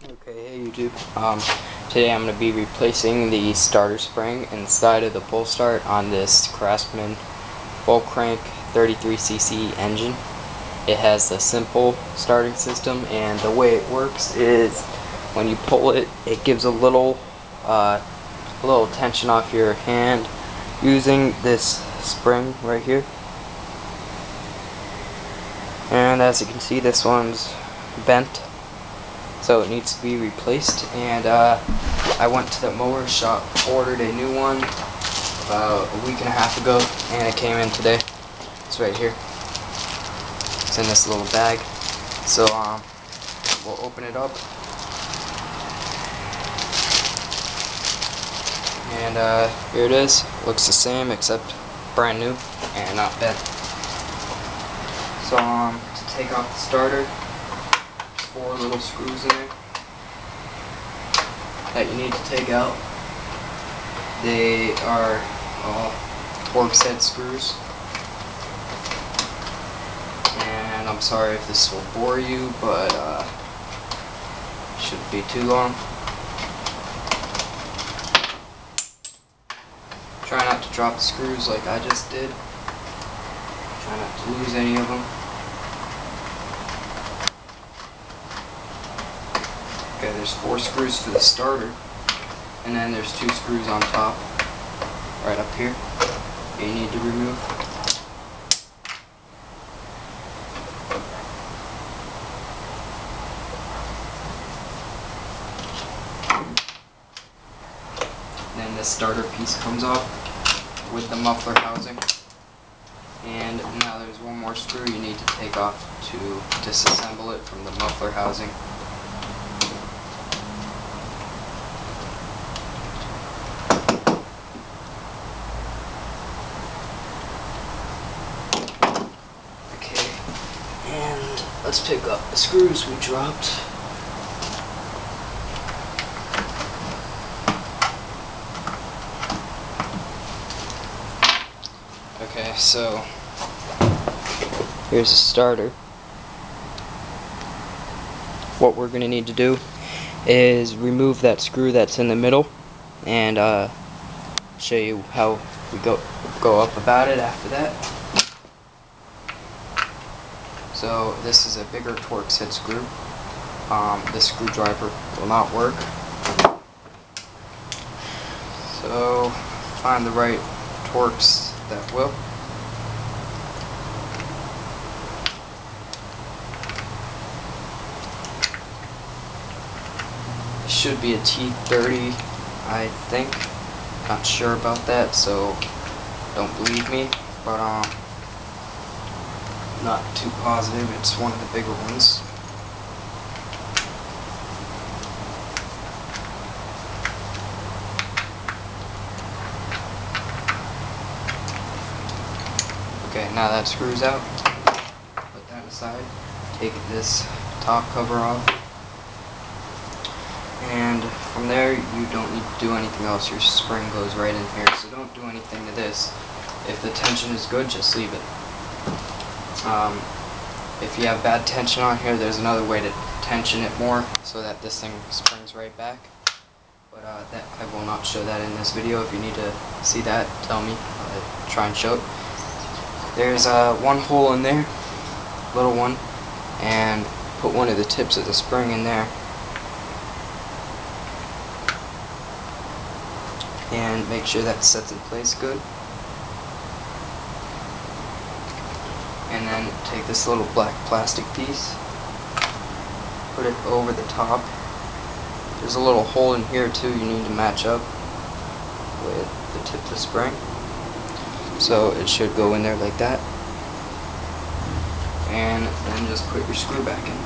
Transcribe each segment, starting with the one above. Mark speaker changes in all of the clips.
Speaker 1: Okay, hey YouTube. Today I'm going to be replacing the starter spring inside of the pull start on this Craftsman full crank 33cc engine. It has a simple starting system, and the way it works is when you pull it, it gives a little tension off your hand using this spring right here. And as you can see, this one's bent, so it needs to be replaced. And I went to the mower shop, ordered a new one about a week and a half ago, and it came in today. It's right here. It's in this little bag. So we'll open it up, and here it is. Looks the same except brand new and not bent. So to take off the starter, there's 4 little screws in there that you need to take out. They are Torx head screws, and I'm sorry if this will bore you, but it shouldn't be too long. Try not to drop the screws like I just did. Try not to lose any of them. Okay, there's 4 screws for the starter, and then there's 2 screws on top, right up here, you need to remove. Then this starter piece comes off with the muffler housing. And now there's 1 more screw you need to take off to disassemble it from the muffler housing. Okay, and let's pick up the screws we dropped. Okay, so here's the starter. What we're going to need to do is remove that screw that's in the middle, and show you how we go up about it after that. So this is a bigger Torx head screw. This screwdriver will not work. So find the right Torx that will. It should be a T30, I think. Not sure about that, so don't believe me, but not too positive. It's one of the bigger ones. Okay, now that screws out. Put that aside. Take this top cover off. And from there, you don't need to do anything else. Your spring goes right in here, so don't do anything to this. If the tension is good, just leave it. If you have bad tension on here, there's another way to tension it more so that this thing springs right back. But that I will not show that in this video. If you need to see that, tell me. I'll try and show it. There's 1 hole in there, little one, and put one of the tips of the spring in there. And make sure that sets in place good. And then take this little black plastic piece, put it over the top. There's a little hole in here too you need to match up with the tip of the spring. So it should go in there like that. And then just put your screw back in.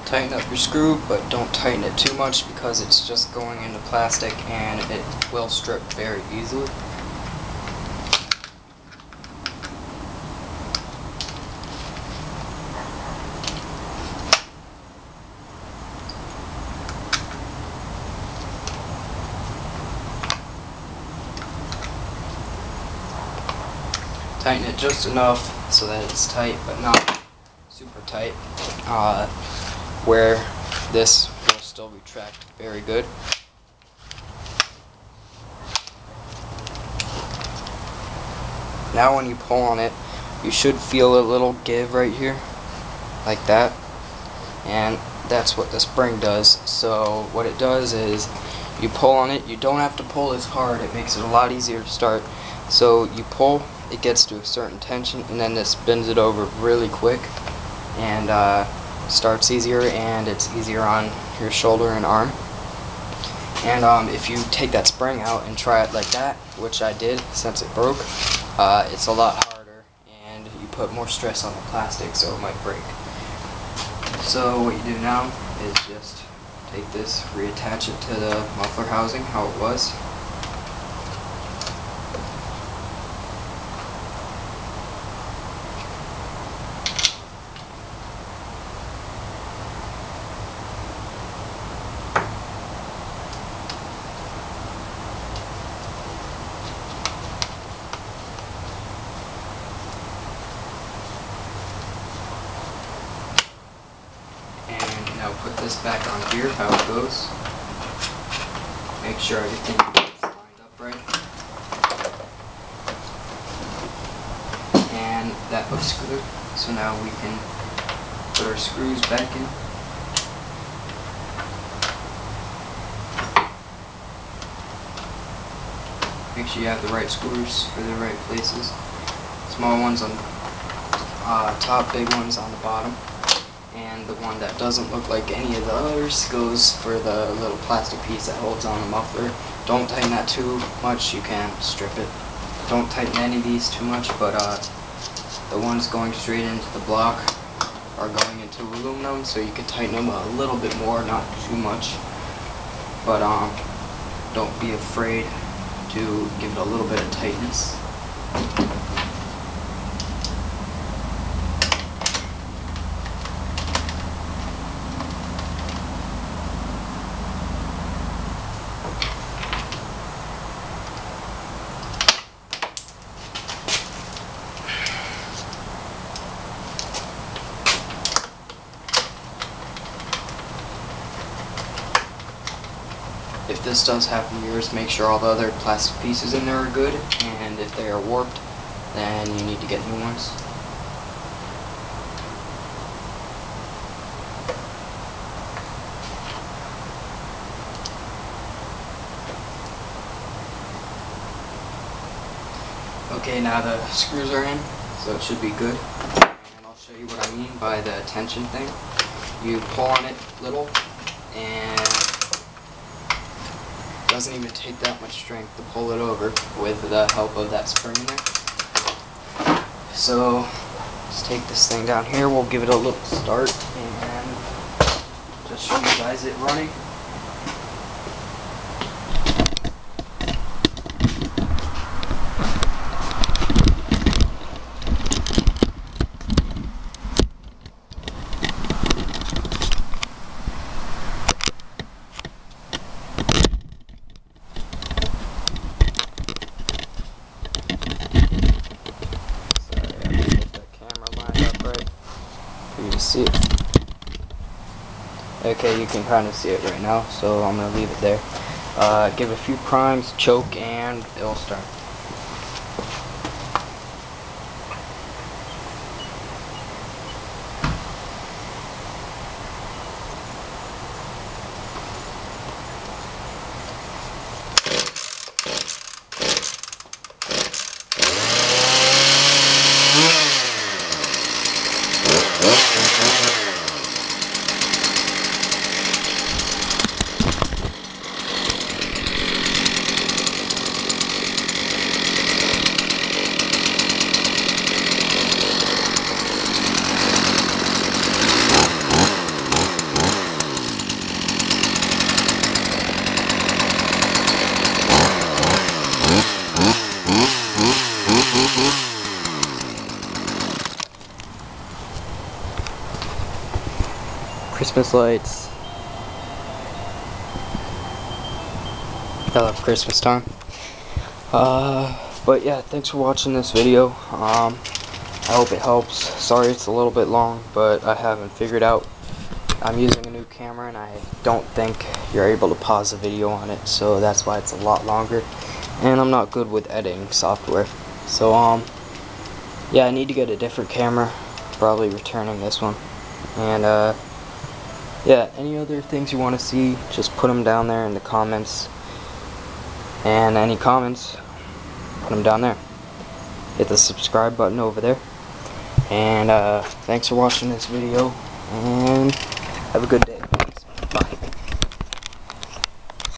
Speaker 1: Tighten up your screw, but don't tighten it too much because it's just going into plastic and it will strip very easily. Tighten it just enough so that it's tight, but not super tight, where this will still retract very good. Now when you pull on it, you should feel a little give right here, like that, and that's what the spring does. So what it does is, you pull on it, you don't have to pull as hard, it makes it a lot easier to start. So you pull, it gets to a certain tension, and then this bends it over really quick, and starts easier, and it's easier on your shoulder and arm. And if you take that spring out and try it like that, which I did since it broke, it's a lot harder, and you put more stress on the plastic, so it might break. So what you do now is just take this, reattach it to the muffler housing, how it was. Now put this back on here, how it goes. Make sure everything is lined up right. And that looks good. So now we can put our screws back in. Make sure you have the right screws for the right places. Small ones on top, big ones on the bottom. And the one that doesn't look like any of the others goes for the little plastic piece that holds on the muffler. Don't tighten that too much, you can strip it. Don't tighten any of these too much, but the ones going straight into the block are going into aluminum, so you can tighten them a little bit more, not too much. But don't be afraid to give it a little bit of tightness. If this does happen to yours, make sure all the other plastic pieces in there are good, and if they are warped, then you need to get new ones. Okay, now the screws are in, so it should be good. And I'll show you what I mean by the tension thing. You pull on it little, and it doesn't even take that much strength to pull it over with the help of that spring in there. So let's take this thing down here, we'll give it a little start and just show you guys it running. You can see it. Okay, you can kind of see it right now, so I'm going to leave it there. Give it a few primes, choke, and it'll start. Christmas lights. I love Christmas time. But yeah, thanks for watching this video. I hope it helps. Sorry it's a little bit long, but I haven't figured out. I'm using a new camera and I don't think you're able to pause the video on it, so that's why it's a lot longer. And I'm not good with editing software. So yeah, I need to get a different camera. Probably returning this one. And yeah, any other things you want to see, just put them down there in the comments. And any comments, put them down there. Hit the subscribe button over there. And thanks for watching this video, and have a good day.